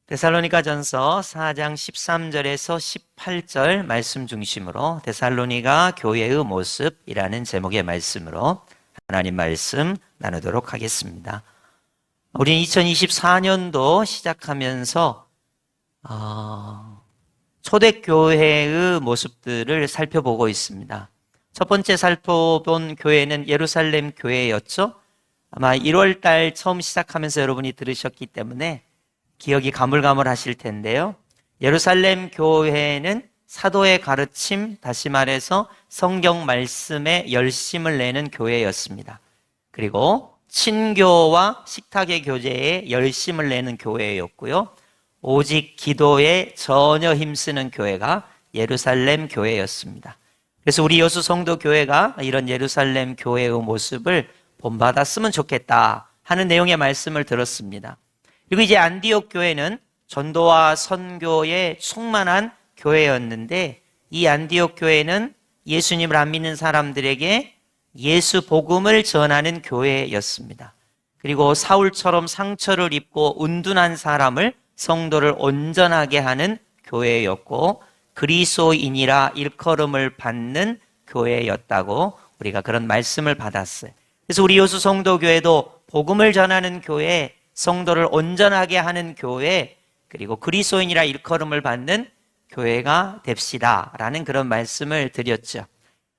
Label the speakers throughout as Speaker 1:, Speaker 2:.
Speaker 1: 데살로니가전서 4장 13절에서 18절 말씀 중심으로 데살로니가 교회의 모습이라는 제목의 말씀으로 하나님 말씀 나누도록 하겠습니다. 우리는 2024년도 시작하면서 초대교회의 모습들을 살펴보고 있습니다. 첫 번째 살펴본 교회는 예루살렘 교회였죠. 아마 1월 달 처음 시작하면서 여러분이 들으셨기 때문에 기억이 가물가물하실 텐데요. 예루살렘 교회는 사도의 가르침, 다시 말해서 성경 말씀에 열심을 내는 교회였습니다. 그리고 친교와 식탁의 교제에 열심을 내는 교회였고요. 오직 기도에 전혀 힘쓰는 교회가 예루살렘 교회였습니다. 그래서 우리 여수 성도 교회가 이런 예루살렘 교회의 모습을 본받았으면 좋겠다 하는 내용의 말씀을 들었습니다. 그리고 이제 안디옥 교회는 전도와 선교에 충만한 교회였는데, 이 안디옥 교회는 예수님을 안 믿는 사람들에게 예수 복음을 전하는 교회였습니다. 그리고 사울처럼 상처를 입고 운둔한 사람을, 성도를 온전하게 하는 교회였고, 그리스도인이라 일컬음을 받는 교회였다고 우리가 그런 말씀을 받았어요. 그래서 우리 여수 성도교회도 복음을 전하는 교회, 성도를 온전하게 하는 교회, 그리고 그리스도인이라 일컬음을 받는 교회가 됩시다 라는 그런 말씀을 드렸죠.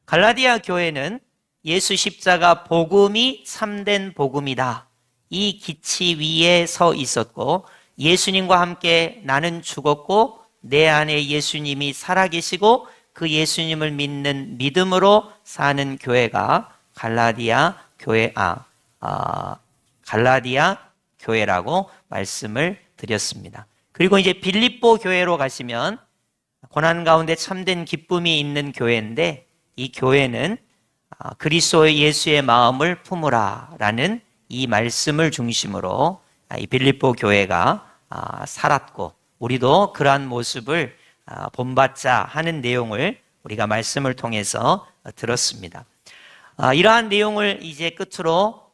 Speaker 1: 갈라디아 교회는 예수 십자가 복음이 참된 복음이다, 이 기치 위에 서 있었고, 예수님과 함께 나는 죽었고 내 안에 예수님이 살아계시고 그 예수님을 믿는 믿음으로 사는 교회가 갈라디아 교회라고 말씀을 드렸습니다. 그리고 이제 빌립보 교회로 가시면 고난 가운데 참된 기쁨이 있는 교회인데, 이 교회는 그리스도 예수의 마음을 품으라 라는 이 말씀을 중심으로 이 빌립보 교회가 살았고, 우리도 그러한 모습을 본받자 하는 내용을 우리가 말씀을 통해서 들었습니다. 이러한 내용을 이제 끝으로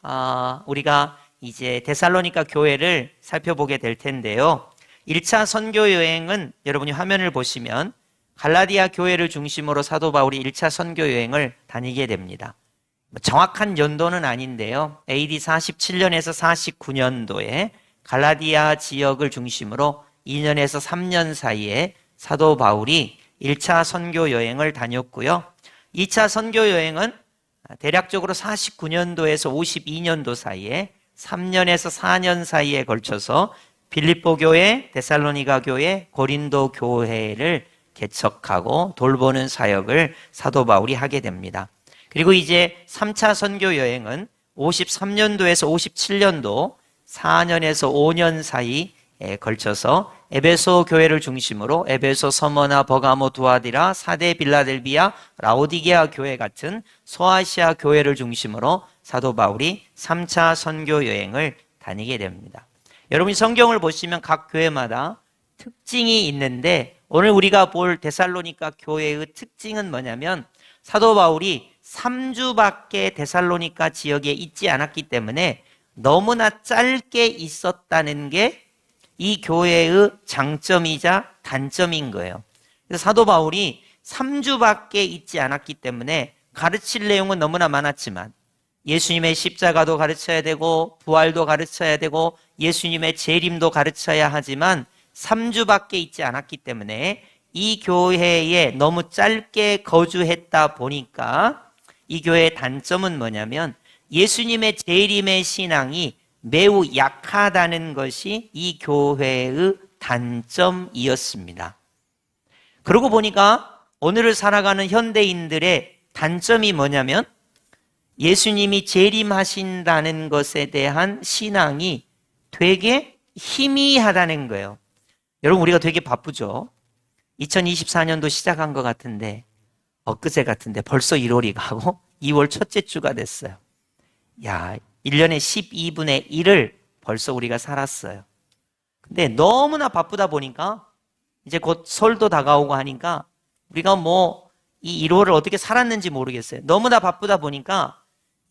Speaker 1: 우리가 이제 데살로니가 교회를 살펴보게 될 텐데요. 1차 선교 여행은 여러분이 화면을 보시면 갈라디아 교회를 중심으로 사도 바울이 1차 선교 여행을 다니게 됩니다. 정확한 연도는 아닌데요. AD 47년에서 49년도에 갈라디아 지역을 중심으로 2년에서 3년 사이에 사도 바울이 1차 선교 여행을 다녔고요. 2차 선교 여행은 대략적으로 49년도에서 52년도 사이에 3년에서 4년 사이에 걸쳐서 빌립보 교회, 데살로니가 교회, 고린도 교회를 개척하고 돌보는 사역을 사도 바울이 하게 됩니다. 그리고 이제 3차 선교 여행은 53년도에서 57년도 4년에서 5년 사이에 걸쳐서 에베소 교회를 중심으로 에베소, 서머나, 버가모, 두아디라, 사데, 빌라델비아, 라오디게아 교회 같은 소아시아 교회를 중심으로 사도 바울이 3차 선교 여행을 다니게 됩니다. 여러분이 성경을 보시면 각 교회마다 특징이 있는데, 오늘 우리가 볼 데살로니가 교회의 특징은 뭐냐면, 사도 바울이 3주밖에 데살로니가 지역에 있지 않았기 때문에 너무나 짧게 있었다는 게 이 교회의 장점이자 단점인 거예요. 그래서 사도 바울이 3주밖에 있지 않았기 때문에 가르칠 내용은 너무나 많았지만 예수님의 십자가도 가르쳐야 되고 부활도 가르쳐야 되고 예수님의 재림도 가르쳐야 하지만 3주밖에 있지 않았기 때문에 이 교회에 너무 짧게 거주했다 보니까 이 교회의 단점은 뭐냐면 예수님의 재림의 신앙이 매우 약하다는 것이 이 교회의 단점이었습니다. 그러고 보니까 오늘을 살아가는 현대인들의 단점이 뭐냐면 예수님이 재림하신다는 것에 대한 신앙이 되게 희미하다는 거예요. 여러분, 우리가 되게 바쁘죠? 2024년도 시작한 것 같은데, 엊그제 같은데 벌써 1월이 가고 2월 첫째 주가 됐어요. 야, 1년에 12분의 1을 벌써 우리가 살았어요. 근데 너무나 바쁘다 보니까 이제 곧 설도 다가오고 하니까 우리가 이 1월을 어떻게 살았는지 모르겠어요. 너무나 바쁘다 보니까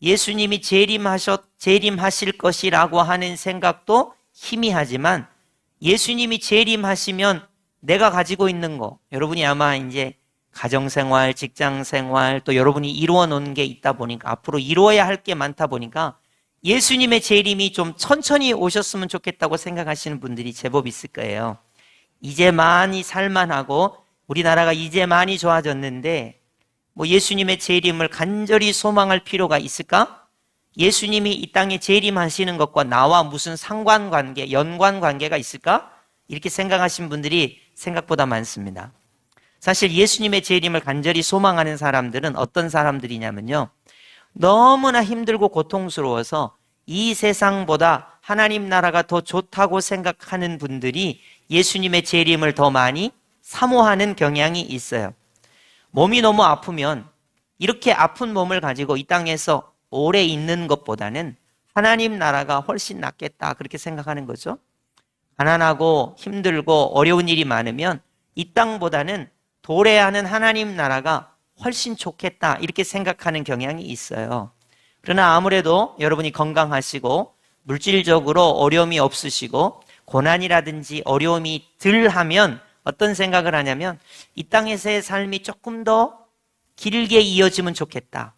Speaker 1: 예수님이 재림하실 것이라고 하는 생각도 희미하지만 예수님이 재림하시면 내가 가지고 있는 거, 여러분이 아마 이제 가정생활, 직장생활, 또 여러분이 이루어 놓은 게 있다 보니까, 앞으로 이루어야 할 게 많다 보니까 예수님의 재림이 좀 천천히 오셨으면 좋겠다고 생각하시는 분들이 제법 있을 거예요. 이제 많이 살만하고 우리나라가 이제 많이 좋아졌는데 뭐 예수님의 재림을 간절히 소망할 필요가 있을까? 예수님이 이 땅에 재림하시는 것과 나와 무슨 상관관계, 연관관계가 있을까? 이렇게 생각하신 분들이 생각보다 많습니다. 사실 예수님의 재림을 간절히 소망하는 사람들은 어떤 사람들이냐면요, 너무나 힘들고 고통스러워서 이 세상보다 하나님 나라가 더 좋다고 생각하는 분들이 예수님의 재림을 더 많이 사모하는 경향이 있어요. 몸이 너무 아프면 이렇게 아픈 몸을 가지고 이 땅에서 오래 있는 것보다는 하나님 나라가 훨씬 낫겠다, 그렇게 생각하는 거죠. 가난하고 힘들고 어려운 일이 많으면 이 땅보다는 도래하는 하나님 나라가 훨씬 좋겠다, 이렇게 생각하는 경향이 있어요. 그러나 아무래도 여러분이 건강하시고 물질적으로 어려움이 없으시고 고난이라든지 어려움이 덜 하면 어떤 생각을 하냐면 이 땅에서의 삶이 조금 더 길게 이어지면 좋겠다.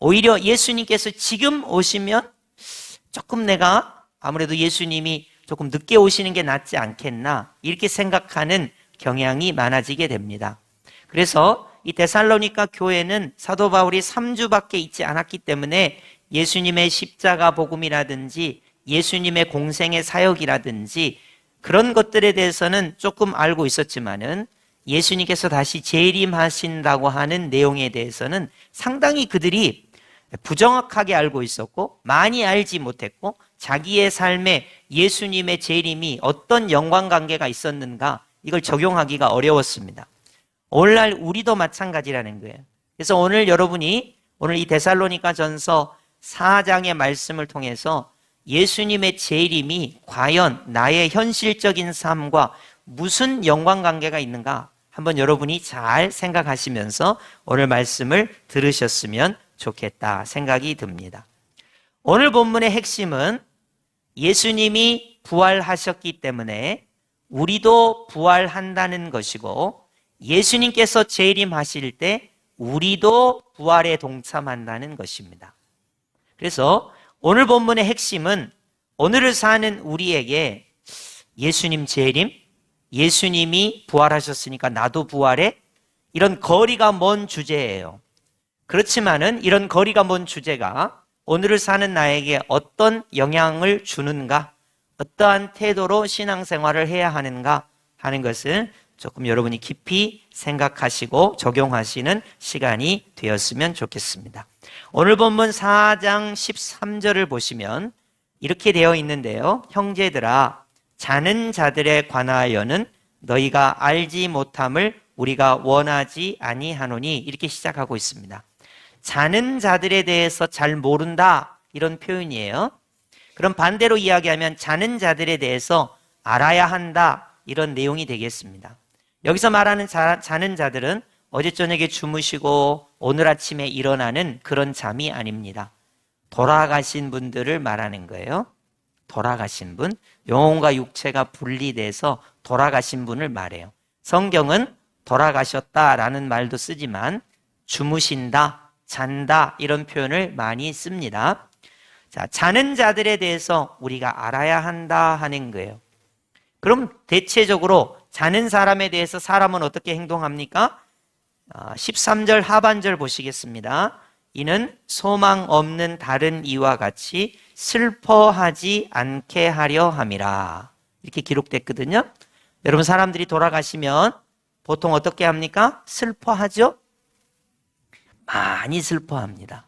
Speaker 1: 오히려 예수님께서 지금 오시면 조금 내가 아무래도 예수님이 조금 늦게 오시는 게 낫지 않겠나, 이렇게 생각하는 경향이 많아지게 됩니다. 그래서 이 데살로니가 교회는 사도 바울이 3주밖에 있지 않았기 때문에 예수님의 십자가 복음이라든지 예수님의 공생의 사역이라든지 그런 것들에 대해서는 조금 알고 있었지만은 예수님께서 다시 재림하신다고 하는 내용에 대해서는 상당히 그들이 부정확하게 알고 있었고 많이 알지 못했고 자기의 삶에 예수님의 재림이 어떤 연관관계가 있었는가, 이걸 적용하기가 어려웠습니다. 오늘날 우리도 마찬가지라는 거예요. 그래서 오늘 여러분이 오늘 이 데살로니가 전서 4장의 말씀을 통해서 예수님의 재림이 과연 나의 현실적인 삶과 무슨 연관관계가 있는가 한번 여러분이 잘 생각하시면서 오늘 말씀을 들으셨으면 좋겠다 생각이 듭니다. 오늘 본문의 핵심은 예수님이 부활하셨기 때문에 우리도 부활한다는 것이고, 예수님께서 재림하실 때 우리도 부활에 동참한다는 것입니다. 그래서 오늘 본문의 핵심은 오늘을 사는 우리에게 예수님 재림, 예수님이 부활하셨으니까 나도 부활해, 이런 거리가 먼 주제예요. 그렇지만은 이런 거리가 먼 주제가 오늘을 사는 나에게 어떤 영향을 주는가, 어떠한 태도로 신앙생활을 해야 하는가 하는 것을 조금 여러분이 깊이 생각하시고 적용하시는 시간이 되었으면 좋겠습니다. 오늘 본문 4장 13절을 보시면 이렇게 되어 있는데요. 형제들아, 자는 자들에 관하여는 너희가 알지 못함을 우리가 원하지 아니하노니, 이렇게 시작하고 있습니다. 자는 자들에 대해서 잘 모른다, 이런 표현이에요. 그럼 반대로 이야기하면 자는 자들에 대해서 알아야 한다, 이런 내용이 되겠습니다. 여기서 말하는 자는 자들은 어제 저녁에 주무시고 오늘 아침에 일어나는 그런 잠이 아닙니다. 돌아가신 분들을 말하는 거예요. 돌아가신 분, 영혼과 육체가 분리돼서 돌아가신 분을 말해요. 성경은 돌아가셨다라는 말도 쓰지만 주무신다, 잔다, 이런 표현을 많이 씁니다. 자, 자는 자들에 대해서 우리가 알아야 한다 하는 거예요. 그럼 대체적으로 자는 사람에 대해서 사람은 어떻게 행동합니까? 13절 하반절 보시겠습니다. 이는 소망 없는 다른 이와 같이 슬퍼하지 않게 하려 함이라, 이렇게 기록됐거든요. 여러분, 사람들이 돌아가시면 보통 어떻게 합니까? 슬퍼하죠? 많이 슬퍼합니다.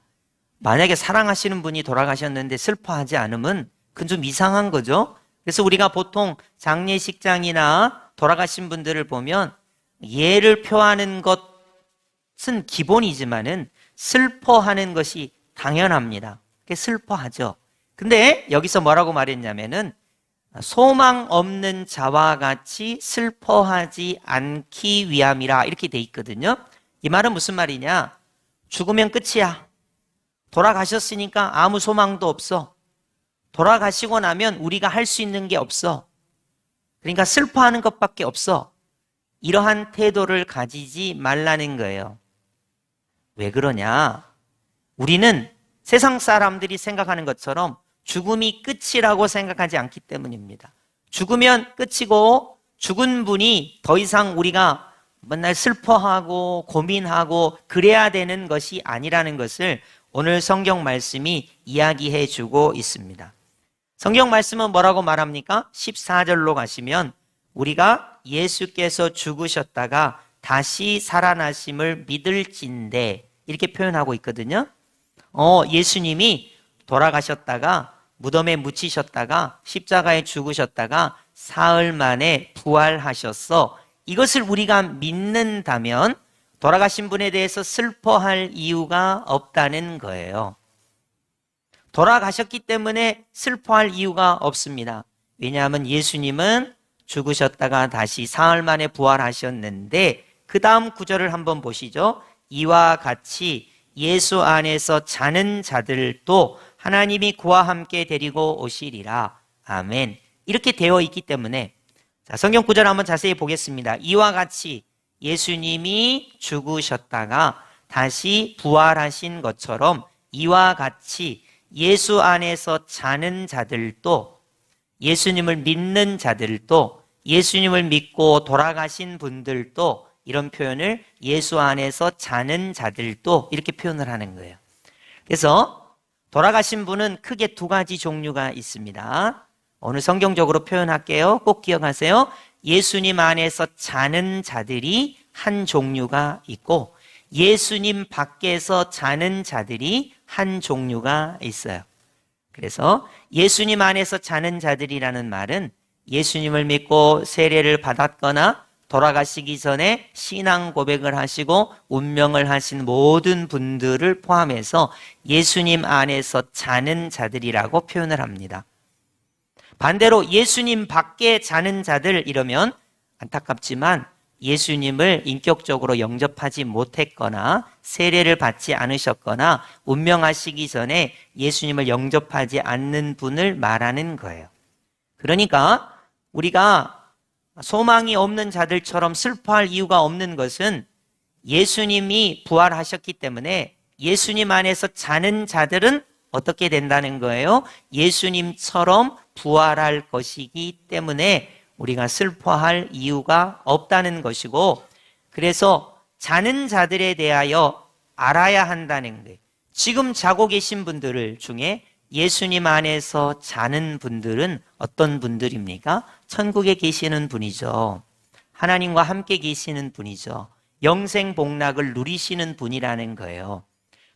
Speaker 1: 만약에 사랑하시는 분이 돌아가셨는데 슬퍼하지 않으면 그건 좀 이상한 거죠. 그래서 우리가 보통 장례식장이나 돌아가신 분들을 보면 예를 표하는 것은 기본이지만은 슬퍼하는 것이 당연합니다. 슬퍼하죠. 근데 여기서 뭐라고 말했냐면은 소망 없는 자와 같이 슬퍼하지 않기 위함이라, 이렇게 돼 있거든요. 이 말은 무슨 말이냐? 죽으면 끝이야. 돌아가셨으니까 아무 소망도 없어. 돌아가시고 나면 우리가 할 수 있는 게 없어. 그러니까 슬퍼하는 것밖에 없어. 이러한 태도를 가지지 말라는 거예요. 왜 그러냐? 우리는 세상 사람들이 생각하는 것처럼 죽음이 끝이라고 생각하지 않기 때문입니다. 죽으면 끝이고 죽은 분이 더 이상 우리가 맨날 슬퍼하고 고민하고 그래야 되는 것이 아니라는 것을 오늘 성경 말씀이 이야기해 주고 있습니다. 성경 말씀은 뭐라고 말합니까? 14절로 가시면 우리가 예수께서 죽으셨다가 다시 살아나심을 믿을진대 이렇게 표현하고 있거든요. 예수님이 돌아가셨다가 무덤에 묻히셨다가 십자가에 죽으셨다가 사흘 만에 부활하셨어. 이것을 우리가 믿는다면 돌아가신 분에 대해서 슬퍼할 이유가 없다는 거예요. 돌아가셨기 때문에 슬퍼할 이유가 없습니다. 왜냐하면 예수님은 죽으셨다가 다시 사흘 만에 부활하셨는데 그 다음 구절을 한번 보시죠. 이와 같이 예수 안에서 자는 자들도 하나님이 그와 함께 데리고 오시리라. 아멘. 이렇게 되어 있기 때문에 자, 성경 구절 한번 자세히 보겠습니다. 이와 같이 예수님이 죽으셨다가 다시 부활하신 것처럼 이와 같이 예수 안에서 자는 자들도 예수님을 믿는 자들도 예수님을 믿고 돌아가신 분들도 이런 표현을 예수 안에서 자는 자들도 이렇게 표현을 하는 거예요. 그래서 돌아가신 분은 크게 두 가지 종류가 있습니다. 오늘 성경적으로 표현할게요. 꼭 기억하세요. 예수님 안에서 자는 자들이 한 종류가 있고 예수님 밖에서 자는 자들이 한 종류가 있어요. 그래서 예수님 안에서 자는 자들이라는 말은 예수님을 믿고 세례를 받았거나 돌아가시기 전에 신앙 고백을 하시고 운명을 하신 모든 분들을 포함해서 예수님 안에서 자는 자들이라고 표현을 합니다. 반대로 예수님 밖에 자는 자들 이러면 안타깝지만 예수님을 인격적으로 영접하지 못했거나 세례를 받지 않으셨거나 운명하시기 전에 예수님을 영접하지 않는 분을 말하는 거예요. 그러니까 우리가 소망이 없는 자들처럼 슬퍼할 이유가 없는 것은 예수님이 부활하셨기 때문에 예수님 안에서 자는 자들은 어떻게 된다는 거예요? 예수님처럼 부활할 것이기 때문에 우리가 슬퍼할 이유가 없다는 것이고 그래서 자는 자들에 대하여 알아야 한다는 거예요. 지금 자고 계신 분들 중에 예수님 안에서 자는 분들은 어떤 분들입니까? 천국에 계시는 분이죠. 하나님과 함께 계시는 분이죠. 영생 복락을 누리시는 분이라는 거예요.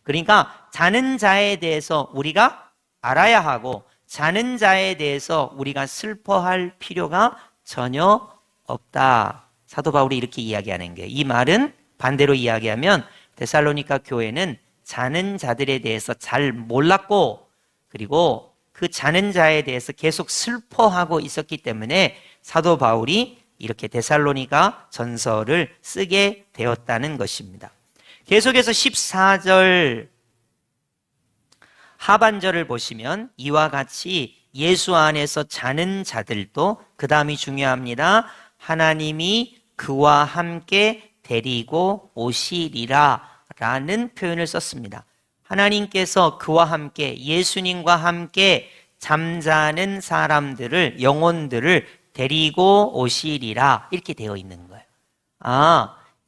Speaker 1: 그러니까 자는 자에 대해서 우리가 알아야 하고 자는 자에 대해서 우리가 슬퍼할 필요가 전혀 없다. 사도 바울이 이렇게 이야기하는 거예요. 이 말은 반대로 이야기하면 데살로니가 교회는 자는 자들에 대해서 잘 몰랐고 그리고 그 자는 자에 대해서 계속 슬퍼하고 있었기 때문에 사도 바울이 이렇게 데살로니가 전서를 쓰게 되었다는 것입니다. 계속해서 14절 하반절을 보시면 이와 같이 예수 안에서 자는 자들도 그 다음이 중요합니다. 하나님이 그와 함께 데리고 오시리라 라는 표현을 썼습니다. 하나님께서 그와 함께 예수님과 함께 잠자는 사람들을 영혼들을 데리고 오시리라 이렇게 되어 있는 거예요.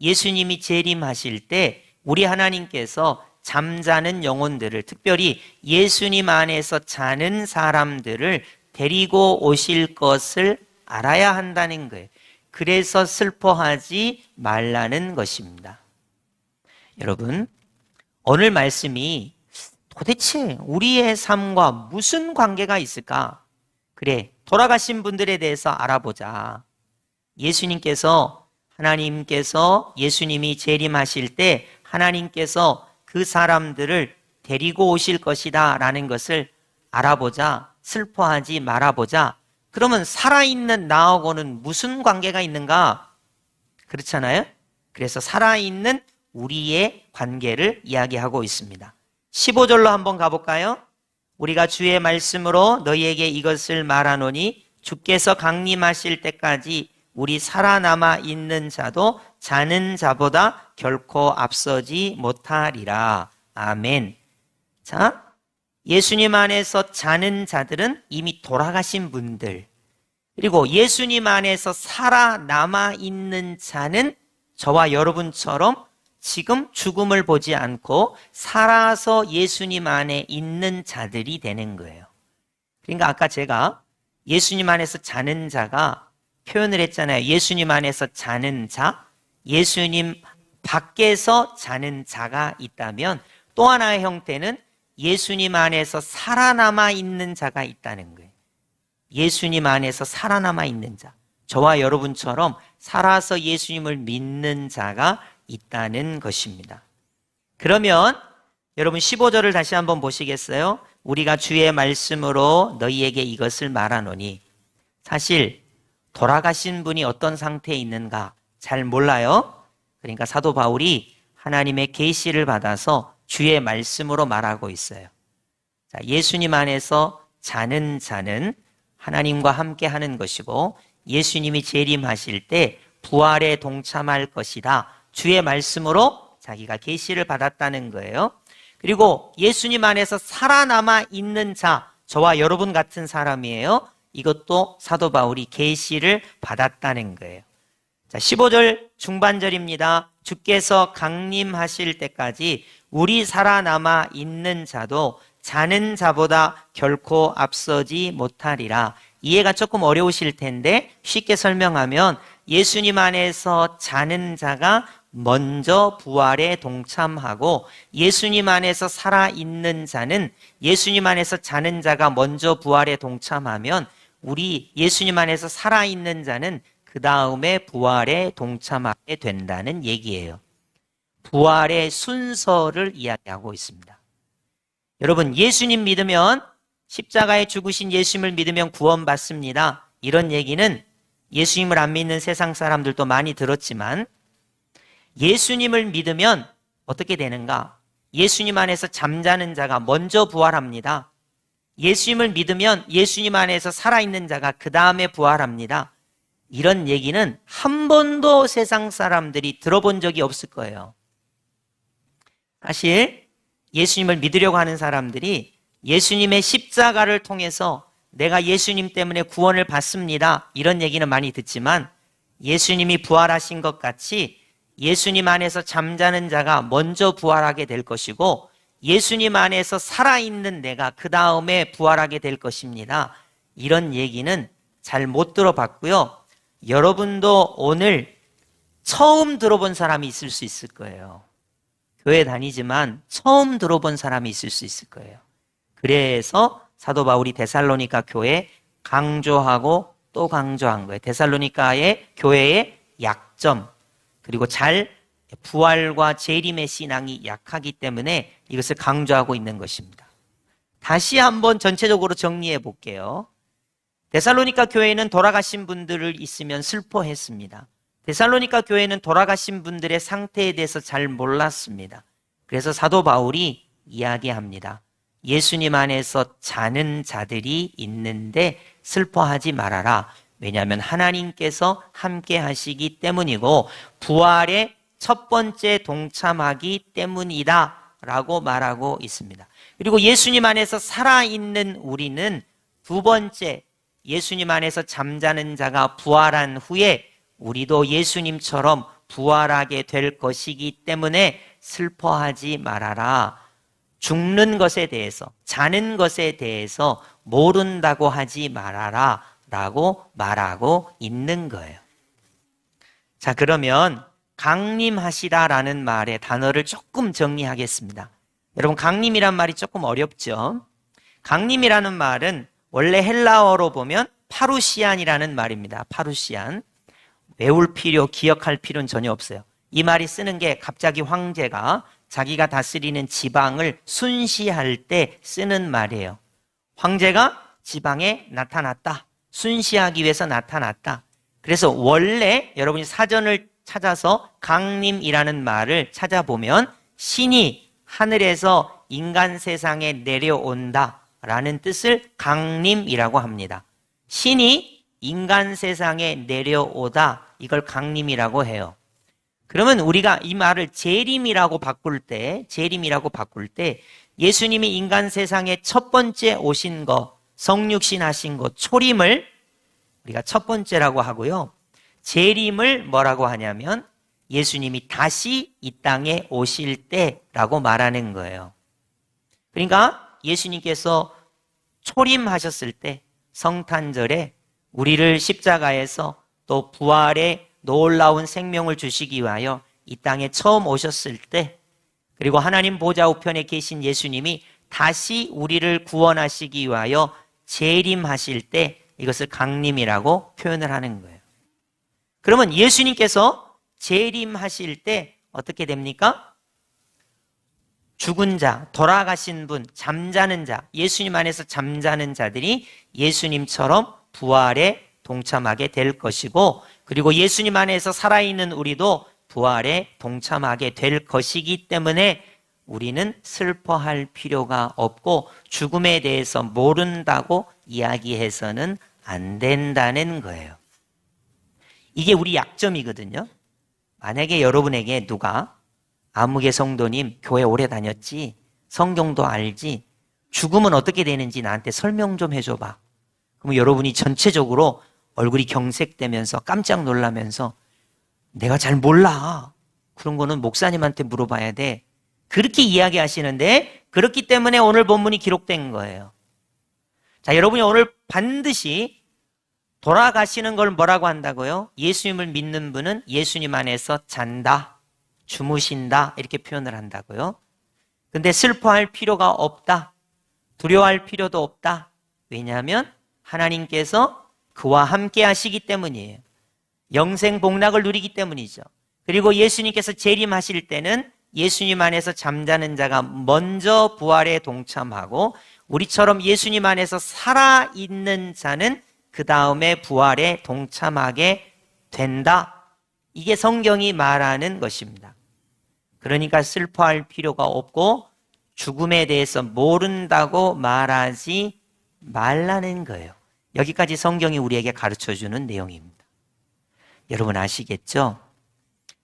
Speaker 1: 예수님이 재림하실 때 우리 하나님께서 잠자는 영혼들을 특별히 예수님 안에서 자는 사람들을 데리고 오실 것을 알아야 한다는 거예요. 그래서 슬퍼하지 말라는 것입니다. 여러분, 오늘 말씀이 도대체 우리의 삶과 무슨 관계가 있을까? 그래, 돌아가신 분들에 대해서 알아보자. 하나님께서 예수님이 재림하실 때 하나님께서 그 사람들을 데리고 오실 것이다 라는 것을 알아보자. 슬퍼하지 말아보자. 그러면 살아있는 나하고는 무슨 관계가 있는가? 그렇잖아요? 그래서 살아있는 우리의 관계를 이야기하고 있습니다. 15절로 한번 가볼까요? 우리가 주의 말씀으로 너희에게 이것을 말하노니 주께서 강림하실 때까지 우리 살아남아 있는 자도 자는 자보다 결코 앞서지 못하리라. 아멘. 자, 예수님 안에서 자는 자들은 이미 돌아가신 분들, 그리고 예수님 안에서 살아남아 있는 자는 저와 여러분처럼 지금 죽음을 보지 않고 살아서 예수님 안에 있는 자들이 되는 거예요. 그러니까 아까 제가 예수님 안에서 자는 자가 표현을 했잖아요. 예수님 안에서 자는 자, 예수님 밖에서 자는 자가 있다면 또 하나의 형태는 예수님 안에서 살아남아 있는 자가 있다는 거예요. 예수님 안에서 살아남아 있는 자, 저와 여러분처럼 살아서 예수님을 믿는 자가 있다는 것입니다. 그러면 여러분 15절을 다시 한번 보시겠어요? 우리가 주의 말씀으로 너희에게 이것을 말하노니. 사실 돌아가신 분이 어떤 상태에 있는가 잘 몰라요. 그러니까 사도 바울이 하나님의 계시를 받아서 주의 말씀으로 말하고 있어요. 자, 예수님 안에서 자는 자는 하나님과 함께 하는 것이고 예수님이 재림하실 때 부활에 동참할 것이다. 주의 말씀으로 자기가 계시를 받았다는 거예요. 그리고 예수님 안에서 살아남아 있는 자, 저와 여러분 같은 사람이에요. 이것도 사도 바울이 계시를 받았다는 거예요. 자, 15절 중반절입니다. 주께서 강림하실 때까지 우리 살아남아 있는 자도 자는 자보다 결코 앞서지 못하리라. 이해가 조금 어려우실 텐데 쉽게 설명하면 예수님 안에서 자는 자가 먼저 부활에 동참하고 예수님 안에서 살아있는 자는 예수님 안에서 자는 자가 먼저 부활에 동참하면 우리 예수님 안에서 살아있는 자는 그 다음에 부활에 동참하게 된다는 얘기예요. 부활의 순서를 이야기하고 있습니다. 여러분, 예수님 믿으면 십자가에 죽으신 예수님을 믿으면 구원받습니다. 이런 얘기는 예수님을 안 믿는 세상 사람들도 많이 들었지만 예수님을 믿으면 어떻게 되는가? 예수님 안에서 잠자는 자가 먼저 부활합니다. 예수님을 믿으면 예수님 안에서 살아있는 자가 그 다음에 부활합니다. 이런 얘기는 한 번도 세상 사람들이 들어본 적이 없을 거예요. 사실 예수님을 믿으려고 하는 사람들이 예수님의 십자가를 통해서 내가 예수님 때문에 구원을 받습니다. 이런 얘기는 많이 듣지만 예수님이 부활하신 것 같이 예수님 안에서 잠자는 자가 먼저 부활하게 될 것이고 예수님 안에서 살아있는 내가 그 다음에 부활하게 될 것입니다. 이런 얘기는 잘 못 들어봤고요. 여러분도 오늘 처음 들어본 사람이 있을 수 있을 거예요. 교회 다니지만 처음 들어본 사람이 있을 수 있을 거예요. 그래서 사도 바울이 데살로니가 교회에 강조하고 또 강조한 거예요. 데살로니가의 교회의 약점, 그리고 부활과 재림의 신앙이 약하기 때문에 이것을 강조하고 있는 것입니다. 다시 한번 전체적으로 정리해 볼게요. 데살로니가 교회는 돌아가신 분들을 있으면 슬퍼했습니다. 데살로니가 교회는 돌아가신 분들의 상태에 대해서 잘 몰랐습니다. 그래서 사도 바울이 이야기합니다. 예수님 안에서 자는 자들이 있는데 슬퍼하지 말아라. 왜냐하면 하나님께서 함께 하시기 때문이고 부활의 첫 번째 동참하기 때문이다 라고 말하고 있습니다. 그리고 예수님 안에서 살아있는 우리는 두 번째, 예수님 안에서 잠자는 자가 부활한 후에 우리도 예수님처럼 부활하게 될 것이기 때문에 슬퍼하지 말아라. 죽는 것에 대해서, 자는 것에 대해서 모른다고 하지 말아라 라고 말하고 있는 거예요. 자, 그러면 강림하시다라는 말의 단어를 조금 정리하겠습니다. 여러분, 강림이란 말이 조금 어렵죠? 강림이라는 말은 원래 헬라어로 보면 파루시안이라는 말입니다. 파루시안. 외울 필요, 기억할 필요는 전혀 없어요. 이 말이 쓰는 게 갑자기 황제가 자기가 다스리는 지방을 순시할 때 쓰는 말이에요. 황제가 지방에 나타났다. 순시하기 위해서 나타났다. 그래서 원래 여러분이 사전을 찾아서 강림이라는 말을 찾아보면 신이 하늘에서 인간 세상에 내려온다 라는 뜻을 강림이라고 합니다. 신이 인간 세상에 내려오다, 이걸 강림이라고 해요. 그러면 우리가 이 말을 재림이라고 바꿀 때 예수님이 인간 세상에 첫 번째 오신 거, 성육신 하신 거, 초림을 우리가 첫 번째라고 하고요. 재림을 뭐라고 하냐면 예수님이 다시 이 땅에 오실 때라고 말하는 거예요. 그러니까 예수님께서 초림하셨을 때 성탄절에 우리를 십자가에서 또 부활의 놀라운 생명을 주시기 위하여 이 땅에 처음 오셨을 때, 그리고 하나님 보좌 우편에 계신 예수님이 다시 우리를 구원하시기 위하여 재림하실 때 이것을 강림이라고 표현을 하는 거예요. 그러면 예수님께서 재림하실 때 어떻게 됩니까? 죽은 자, 돌아가신 분, 잠자는 자, 예수님 안에서 잠자는 자들이 예수님처럼 부활에 동참하게 될 것이고, 그리고 예수님 안에서 살아있는 우리도 부활에 동참하게 될 것이기 때문에 우리는 슬퍼할 필요가 없고 죽음에 대해서 모른다고 이야기해서는 안 된다는 거예요. 이게 우리 약점이거든요. 만약에 여러분에게 누가 아무개 성도님 교회 오래 다녔지, 성경도 알지, 죽음은 어떻게 되는지 나한테 설명 좀 해줘봐. 그럼 여러분이 전체적으로 얼굴이 경색되면서 깜짝 놀라면서 내가 잘 몰라. 그런 거는 목사님한테 물어봐야 돼. 그렇게 이야기하시는데, 그렇기 때문에 오늘 본문이 기록된 거예요. 자, 여러분이 오늘 반드시 돌아가시는 걸 뭐라고 한다고요? 예수님을 믿는 분은 예수님 안에서 잔다, 주무신다, 이렇게 표현을 한다고요. 근데 슬퍼할 필요가 없다, 두려워할 필요도 없다. 왜냐하면 하나님께서 그와 함께 하시기 때문이에요. 영생 복락을 누리기 때문이죠. 그리고 예수님께서 재림하실 때는 예수님 안에서 잠자는 자가 먼저 부활에 동참하고, 우리처럼 예수님 안에서 살아있는 자는 그 다음에 부활에 동참하게 된다. 이게 성경이 말하는 것입니다. 그러니까 슬퍼할 필요가 없고 죽음에 대해서 모른다고 말하지 말라는 거예요. 여기까지 성경이 우리에게 가르쳐주는 내용입니다. 여러분 아시겠죠?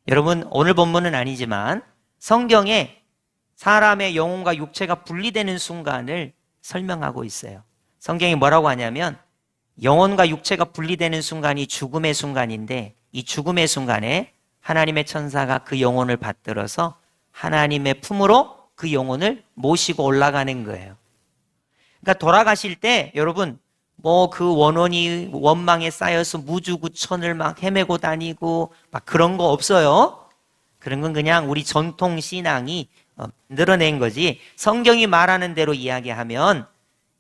Speaker 1: 여러분 오늘 본문은 아니지만 성경에 사람의 영혼과 육체가 분리되는 순간을 설명하고 있어요. 성경이 뭐라고 하냐면 영혼과 육체가 분리되는 순간이 죽음의 순간인데, 이 죽음의 순간에 하나님의 천사가 그 영혼을 받들어서 하나님의 품으로 그 영혼을 모시고 올라가는 거예요. 그러니까 돌아가실 때 여러분 그 원혼이 원망에 쌓여서 무주구천을 막 헤매고 다니고 막 그런 거 없어요. 그런 건 그냥 우리 전통 신앙이 늘어낸 거지, 성경이 말하는 대로 이야기하면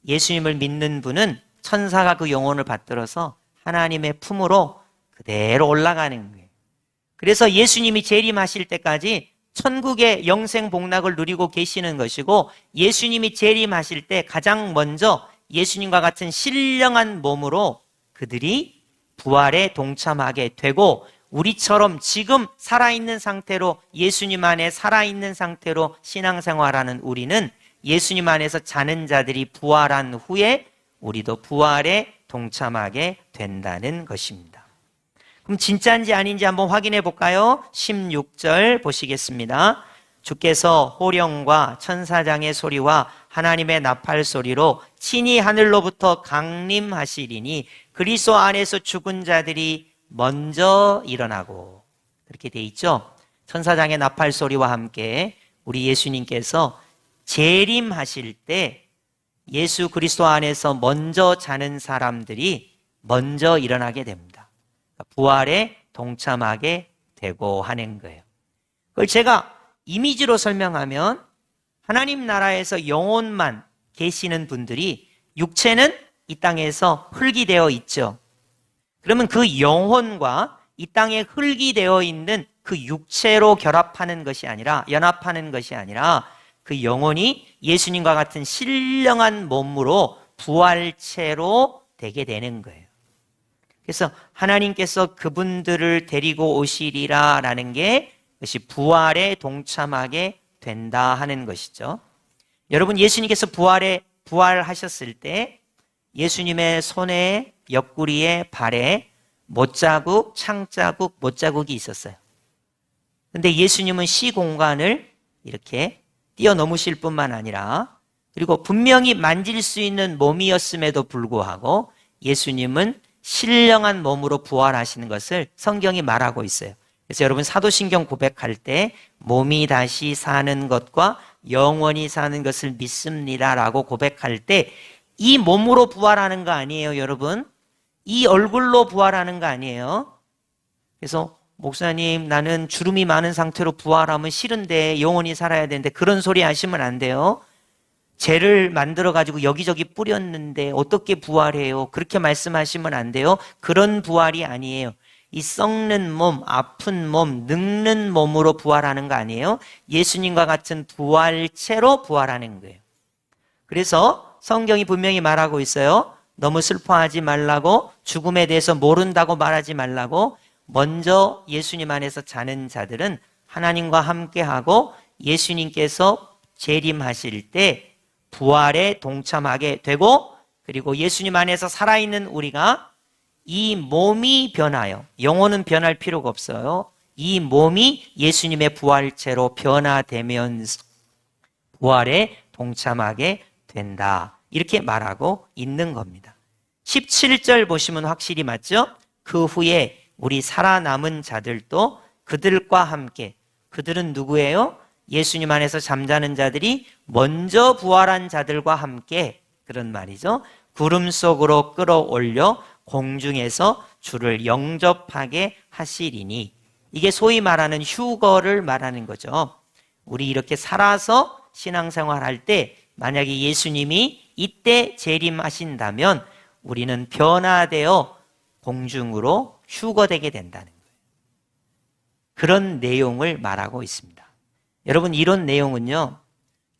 Speaker 1: 예수님을 믿는 분은 천사가 그 영혼을 받들어서 하나님의 품으로 그대로 올라가는 거예요. 그래서 예수님이 재림하실 때까지 천국의 영생 복락을 누리고 계시는 것이고, 예수님이 재림하실 때 가장 먼저 예수님과 같은 신령한 몸으로 그들이 부활에 동참하게 되고, 우리처럼 지금 살아있는 상태로 예수님 안에 살아있는 상태로 신앙생활하는 우리는 예수님 안에서 자는 자들이 부활한 후에 우리도 부활에 동참하게 된다는 것입니다. 그럼 진짜인지 아닌지 한번 확인해 볼까요? 16절 보시겠습니다. 주께서 호령과 천사장의 소리와 하나님의 나팔 소리로 친히 하늘로부터 강림하시리니 그리스도 안에서 죽은 자들이 먼저 일어나고, 그렇게 돼 있죠. 천사장의 나팔 소리와 함께 우리 예수님께서 재림하실 때 예수 그리스도 안에서 먼저 자는 사람들이 먼저 일어나게 됩니다. 부활에 동참하게 되고 하는 거예요. 그걸 제가 이미지로 설명하면 하나님 나라에서 영혼만 계시는 분들이, 육체는 이 땅에서 흙이 되어 있죠. 그러면 그 영혼과 이 땅에 흙이 되어 있는 그 육체로 연합하는 것이 아니라 그 영혼이 예수님과 같은 신령한 몸으로 부활체로 되게 되는 거예요. 그래서 하나님께서 그분들을 데리고 오시리라라는 게 그것이 부활에 동참하게 된다 하는 것이죠. 여러분 예수님께서 부활하셨을 때 예수님의 손에, 옆구리에, 발에 못자국, 창자국, 못자국이 있었어요. 근데 예수님은 시공간을 이렇게 뛰어넘으실 뿐만 아니라, 그리고 분명히 만질 수 있는 몸이었음에도 불구하고 예수님은 신령한 몸으로 부활하시는 것을 성경이 말하고 있어요. 그래서 여러분 사도신경 고백할 때 몸이 다시 사는 것과 영원히 사는 것을 믿습니다라고 고백할 때 이 몸으로 부활하는 거 아니에요, 여러분? 이 얼굴로 부활하는 거 아니에요? 그래서 목사님, 나는 주름이 많은 상태로 부활하면 싫은데 영원히 살아야 되는데 그런 소리 하시면 안 돼요. 죄를 만들어가지고 여기저기 뿌렸는데 어떻게 부활해요? 그렇게 말씀하시면 안 돼요. 그런 부활이 아니에요. 이 썩는 몸, 아픈 몸, 늙는 몸으로 부활하는 거 아니에요. 예수님과 같은 부활체로 부활하는 거예요. 그래서 성경이 분명히 말하고 있어요. 너무 슬퍼하지 말라고, 죽음에 대해서 모른다고 말하지 말라고. 먼저 예수님 안에서 자는 자들은 하나님과 함께하고 예수님께서 재림하실 때 부활에 동참하게 되고, 그리고 예수님 안에서 살아있는 우리가 이 몸이 변하여, 영혼은 변할 필요가 없어요. 이 몸이 예수님의 부활체로 변화되면서 부활에 동참하게 된다. 이렇게 말하고 있는 겁니다. 17절 보시면 확실히 맞죠? 그 후에 우리 살아남은 자들도 그들과 함께, 그들은 누구예요? 예수님 안에서 잠자는 자들이 먼저 부활한 자들과 함께, 그런 말이죠. 구름 속으로 끌어올려 공중에서 주를 영접하게 하시리니, 이게 소위 말하는 휴거를 말하는 거죠. 우리 이렇게 살아서 신앙생활할 때 만약에 예수님이 이때 재림하신다면 우리는 변화되어 공중으로 휴거되게 된다는 거예요. 그런 내용을 말하고 있습니다. 여러분, 이런 내용은요,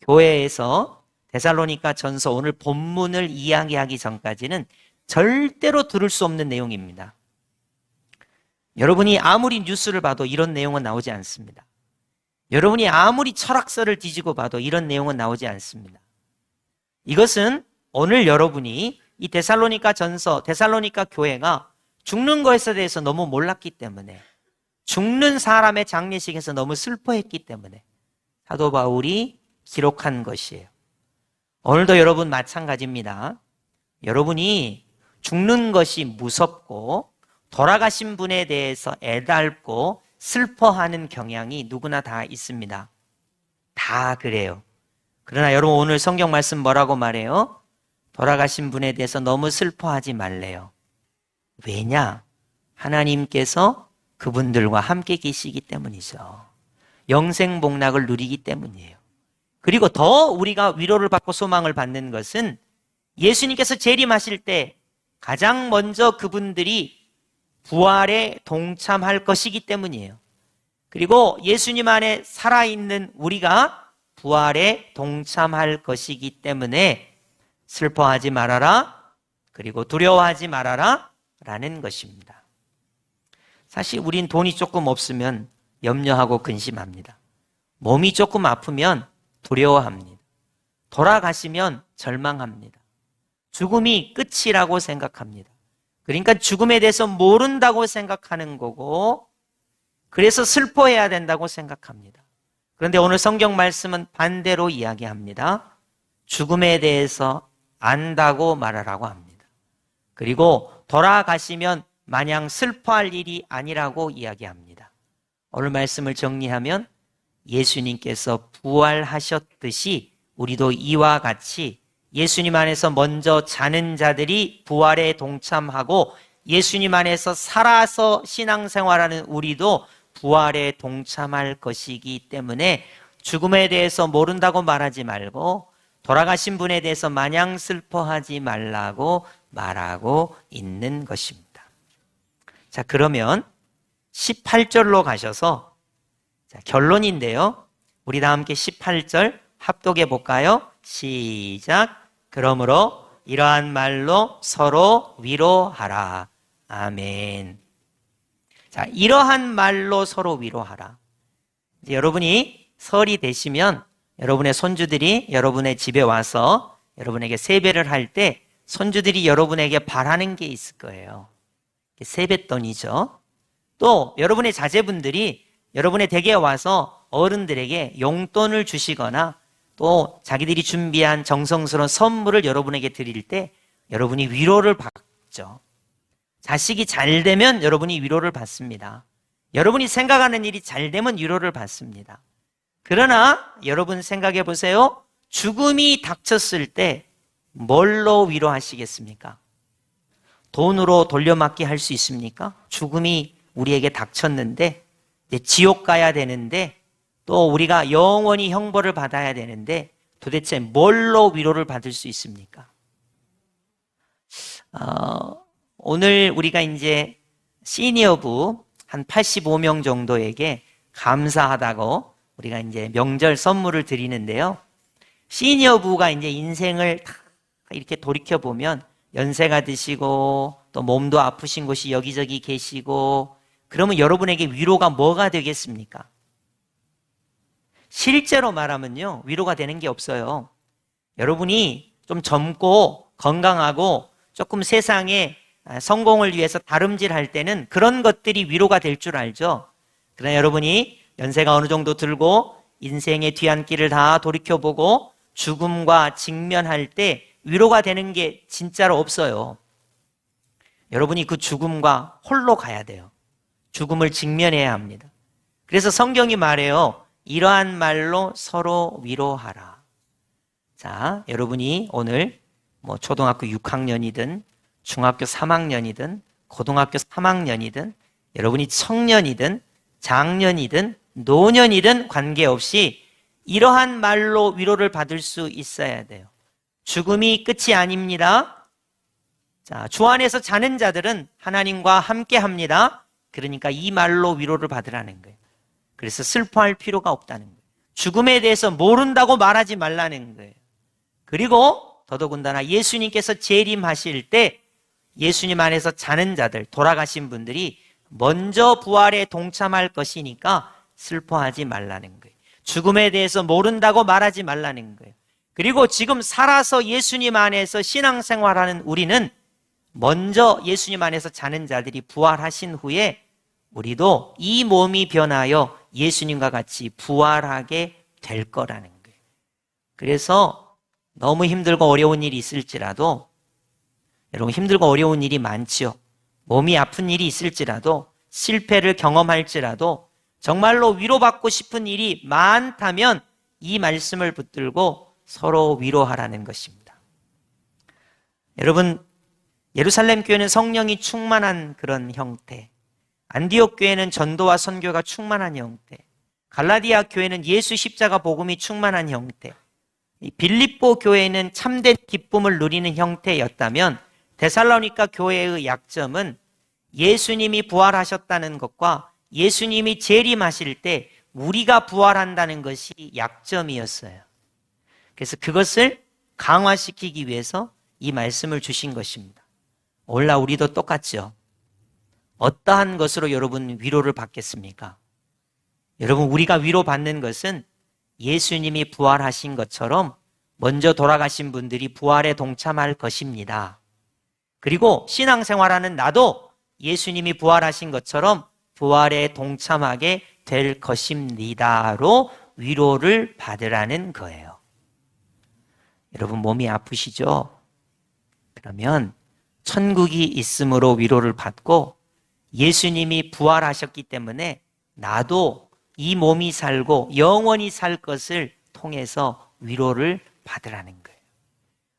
Speaker 1: 교회에서 데살로니가 전서 오늘 본문을 이야기하기 전까지는 절대로 들을 수 없는 내용입니다. 여러분이 아무리 뉴스를 봐도 이런 내용은 나오지 않습니다. 여러분이 아무리 철학서를 뒤지고 봐도 이런 내용은 나오지 않습니다. 이것은 오늘 여러분이 이 데살로니가 전서, 데살로니가 교회가 죽는 것에 대해서 너무 몰랐기 때문에, 죽는 사람의 장례식에서 너무 슬퍼했기 때문에 사도 바울이 기록한 것이에요. 오늘도 여러분 마찬가지입니다. 여러분이 죽는 것이 무섭고 돌아가신 분에 대해서 애달고 슬퍼하는 경향이 누구나 다 있습니다. 다 그래요. 그러나 여러분, 오늘 성경 말씀 뭐라고 말해요? 돌아가신 분에 대해서 너무 슬퍼하지 말래요. 왜냐? 하나님께서 그분들과 함께 계시기 때문이죠. 영생복락을 누리기 때문이에요. 그리고 더 우리가 위로를 받고 소망을 받는 것은 예수님께서 재림하실 때 가장 먼저 그분들이 부활에 동참할 것이기 때문이에요. 그리고 예수님 안에 살아있는 우리가 부활에 동참할 것이기 때문에 슬퍼하지 말아라, 그리고 두려워하지 말아라 라는 것입니다. 사실 우린 돈이 조금 없으면 염려하고 근심합니다. 몸이 조금 아프면 두려워합니다. 돌아가시면 절망합니다. 죽음이 끝이라고 생각합니다. 그러니까 죽음에 대해서 모른다고 생각하는 거고, 그래서 슬퍼해야 된다고 생각합니다. 그런데 오늘 성경 말씀은 반대로 이야기합니다. 죽음에 대해서 안다고 말하라고 합니다. 그리고 돌아가시면 마냥 슬퍼할 일이 아니라고 이야기합니다. 오늘 말씀을 정리하면 예수님께서 부활하셨듯이 우리도 이와 같이 예수님 안에서 먼저 자는 자들이 부활에 동참하고 예수님 안에서 살아서 신앙생활하는 우리도 부활에 동참할 것이기 때문에 죽음에 대해서 모른다고 말하지 말고 돌아가신 분에 대해서 마냥 슬퍼하지 말라고 말하고 있는 것입니다. 자, 그러면 18절로 가셔서, 자, 결론인데요. 우리 다 함께 18절 합독해 볼까요? 시작. 그러므로 이러한 말로 서로 위로하라. 아멘. 자, 이러한 말로 서로 위로하라. 이제 여러분이 설이 되시면 여러분의 손주들이 여러분의 집에 와서 여러분에게 세배를 할 때 손주들이 여러분에게 바라는 게 있을 거예요. 세뱃돈이죠. 또 여러분의 자제분들이 여러분의 댁에 와서 어른들에게 용돈을 주시거나 또 자기들이 준비한 정성스러운 선물을 여러분에게 드릴 때 여러분이 위로를 받죠. 자식이 잘 되면 여러분이 위로를 받습니다. 여러분이 생각하는 일이 잘 되면 위로를 받습니다. 그러나 여러분 생각해 보세요. 죽음이 닥쳤을 때 뭘로 위로하시겠습니까? 돈으로 돌려막기 할 수 있습니까? 죽음이 우리에게 닥쳤는데 이제 지옥 가야 되는데 또 우리가 영원히 형벌을 받아야 되는데 도대체 뭘로 위로를 받을 수 있습니까? 오늘 우리가 이제 시니어부 한 85명 정도에게 감사하다고 우리가 이제 명절 선물을 드리는데요. 시니어부가 이제 인생을 다 이렇게 돌이켜보면 연세가 드시고 또 몸도 아프신 곳이 여기저기 계시고 그러면 여러분에게 위로가 뭐가 되겠습니까? 실제로 말하면요, 위로가 되는 게 없어요. 여러분이 좀 젊고 건강하고 조금 세상에 성공을 위해서 다름질할 때는 그런 것들이 위로가 될 줄 알죠. 그러나 여러분이 연세가 어느 정도 들고 인생의 뒤안길을 다 돌이켜보고 죽음과 직면할 때 위로가 되는 게 진짜로 없어요. 여러분이 그 죽음과 홀로 가야 돼요. 죽음을 직면해야 합니다. 그래서 성경이 말해요. 이러한 말로 서로 위로하라. 자, 여러분이 오늘 초등학교 6학년이든 중학교 3학년이든 고등학교 3학년이든 여러분이 청년이든 장년이든 노년이든 관계없이 이러한 말로 위로를 받을 수 있어야 돼요. 죽음이 끝이 아닙니다. 자, 주 안에서 자는 자들은 하나님과 함께 합니다. 그러니까 이 말로 위로를 받으라는 거예요. 그래서 슬퍼할 필요가 없다는 거예요. 죽음에 대해서 모른다고 말하지 말라는 거예요. 그리고 더더군다나 예수님께서 재림하실 때 예수님 안에서 자는 자들, 돌아가신 분들이 먼저 부활에 동참할 것이니까 슬퍼하지 말라는 거예요. 죽음에 대해서 모른다고 말하지 말라는 거예요. 그리고 지금 살아서 예수님 안에서 신앙생활하는 우리는 먼저 예수님 안에서 자는 자들이 부활하신 후에 우리도 이 몸이 변하여 예수님과 같이 부활하게 될 거라는 거예요. 그래서 너무 힘들고 어려운 일이 있을지라도 여러분 힘들고 어려운 일이 많지요. 몸이 아픈 일이 있을지라도 실패를 경험할지라도 정말로 위로받고 싶은 일이 많다면 이 말씀을 붙들고 서로 위로하라는 것입니다. 여러분 예루살렘 교회는 성령이 충만한 그런 형태, 안디옥 교회는 전도와 선교가 충만한 형태, 갈라디아 교회는 예수 십자가 복음이 충만한 형태, 빌립보 교회는 참된 기쁨을 누리는 형태였다면 데살로니가 교회의 약점은 예수님이 부활하셨다는 것과 예수님이 재림하실 때 우리가 부활한다는 것이 약점이었어요. 그래서 그것을 강화시키기 위해서 이 말씀을 주신 것입니다. 오늘날 우리도 똑같죠. 어떠한 것으로 여러분 위로를 받겠습니까? 여러분 우리가 위로받는 것은 예수님이 부활하신 것처럼 먼저 돌아가신 분들이 부활에 동참할 것입니다. 그리고 신앙생활하는 나도 예수님이 부활하신 것처럼 부활에 동참하게 될 것입니다로 위로를 받으라는 거예요. 여러분 몸이 아프시죠? 그러면 천국이 있음으로 위로를 받고 예수님이 부활하셨기 때문에 나도 이 몸이 살고 영원히 살 것을 통해서 위로를 받으라는 거예요.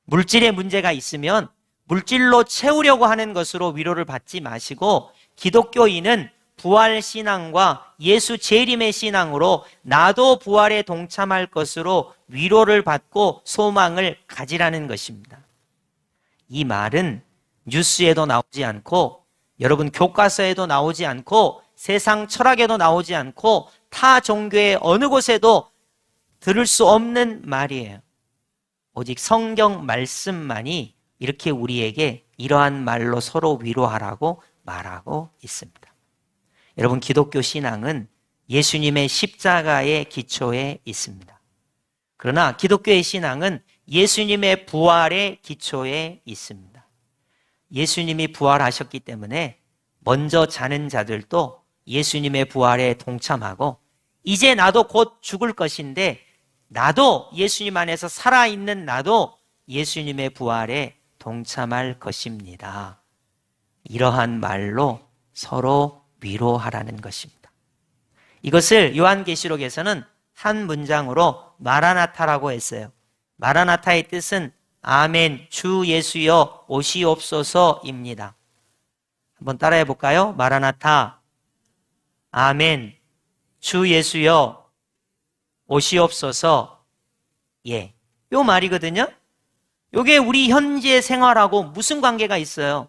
Speaker 1: 물질에 문제가 있으면 물질로 채우려고 하는 것으로 위로를 받지 마시고 기독교인은 부활 신앙과 예수 재림의 신앙으로 나도 부활에 동참할 것으로 위로를 받고 소망을 가지라는 것입니다. 이 말은 뉴스에도 나오지 않고 여러분 교과서에도 나오지 않고 세상 철학에도 나오지 않고 타 종교의 어느 곳에도 들을 수 없는 말이에요. 오직 성경 말씀만이 이렇게 우리에게 이러한 말로 서로 위로하라고 말하고 있습니다. 여러분 기독교 신앙은 예수님의 십자가의 기초에 있습니다. 그러나 기독교의 신앙은 예수님의 부활의 기초에 있습니다. 예수님이 부활하셨기 때문에 먼저 자는 자들도 예수님의 부활에 동참하고, 이제 나도 곧 죽을 것인데 나도 예수님 안에서 살아있는 나도 예수님의 부활에 동참할 것입니다. 이러한 말로 서로 위로하라는 것입니다. 이것을 요한계시록에서는 한 문장으로 마라나타라고 했어요. 마라나타의 뜻은 아멘, 주 예수여 오시옵소서입니다. 한번 따라해 볼까요? 마라나타, 아멘, 주 예수여 오시옵소서. 예, 요 말이거든요. 요게 우리 현재 생활하고 무슨 관계가 있어요?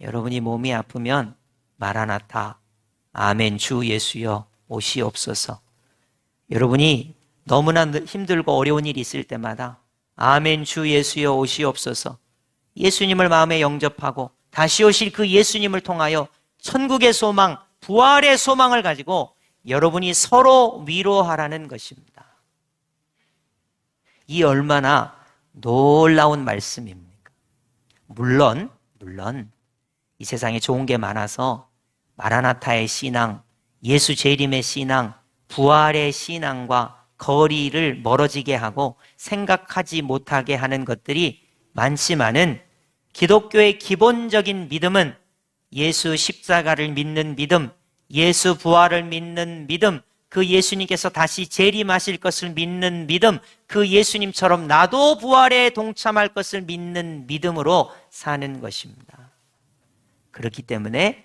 Speaker 1: 여러분이 몸이 아프면 마라나타, 아멘, 주 예수여 오시옵소서. 여러분이 너무나 힘들고 어려운 일이 있을 때마다 아멘, 주 예수여 오시옵소서. 예수님을 마음에 영접하고 다시 오실 그 예수님을 통하여 천국의 소망, 부활의 소망을 가지고 여러분이 서로 위로하라는 것입니다. 이 얼마나 놀라운 말씀입니까? 물론 이 세상에 좋은 게 많아서 마라나타의 신앙, 예수 재림의 신앙, 부활의 신앙과 거리를 멀어지게 하고 생각하지 못하게 하는 것들이 많지만은, 기독교의 기본적인 믿음은 예수 십자가를 믿는 믿음, 예수 부활을 믿는 믿음, 그 예수님께서 다시 재림하실 것을 믿는 믿음, 그 예수님처럼 나도 부활에 동참할 것을 믿는 믿음으로 사는 것입니다. 그렇기 때문에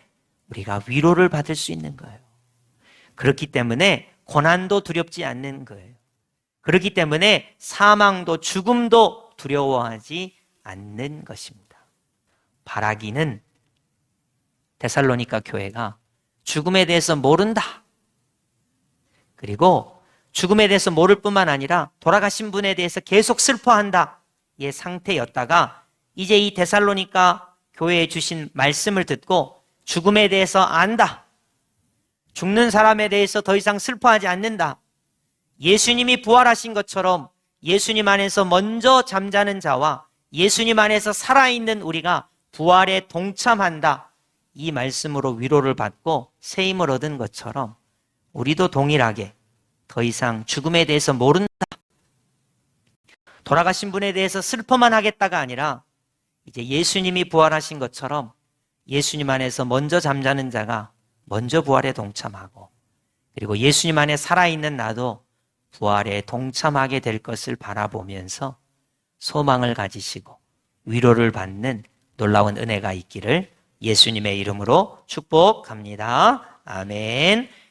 Speaker 1: 우리가 위로를 받을 수 있는 거예요. 그렇기 때문에 고난도 두렵지 않는 거예요. 그렇기 때문에 사망도 죽음도 두려워하지 않는 것입니다. 바라기는 데살로니가 교회가 죽음에 대해서 모른다. 그리고 죽음에 대해서 모를 뿐만 아니라 돌아가신 분에 대해서 계속 슬퍼한다. 의 상태였다가 이제 이 데살로니가 교회에 주신 말씀을 듣고 죽음에 대해서 안다. 죽는 사람에 대해서 더 이상 슬퍼하지 않는다. 예수님이 부활하신 것처럼 예수님 안에서 먼저 잠자는 자와 예수님 안에서 살아있는 우리가 부활에 동참한다. 이 말씀으로 위로를 받고 새 힘을 얻은 것처럼 우리도 동일하게 더 이상 죽음에 대해서 모른다. 돌아가신 분에 대해서 슬퍼만 하겠다가 아니라 이제 예수님이 부활하신 것처럼 예수님 안에서 먼저 잠자는 자가 먼저 부활에 동참하고, 그리고 예수님 안에 살아있는 나도 부활에 동참하게 될 것을 바라보면서 소망을 가지시고 위로를 받는 놀라운 은혜가 있기를 예수님의 이름으로 축복합니다. 아멘.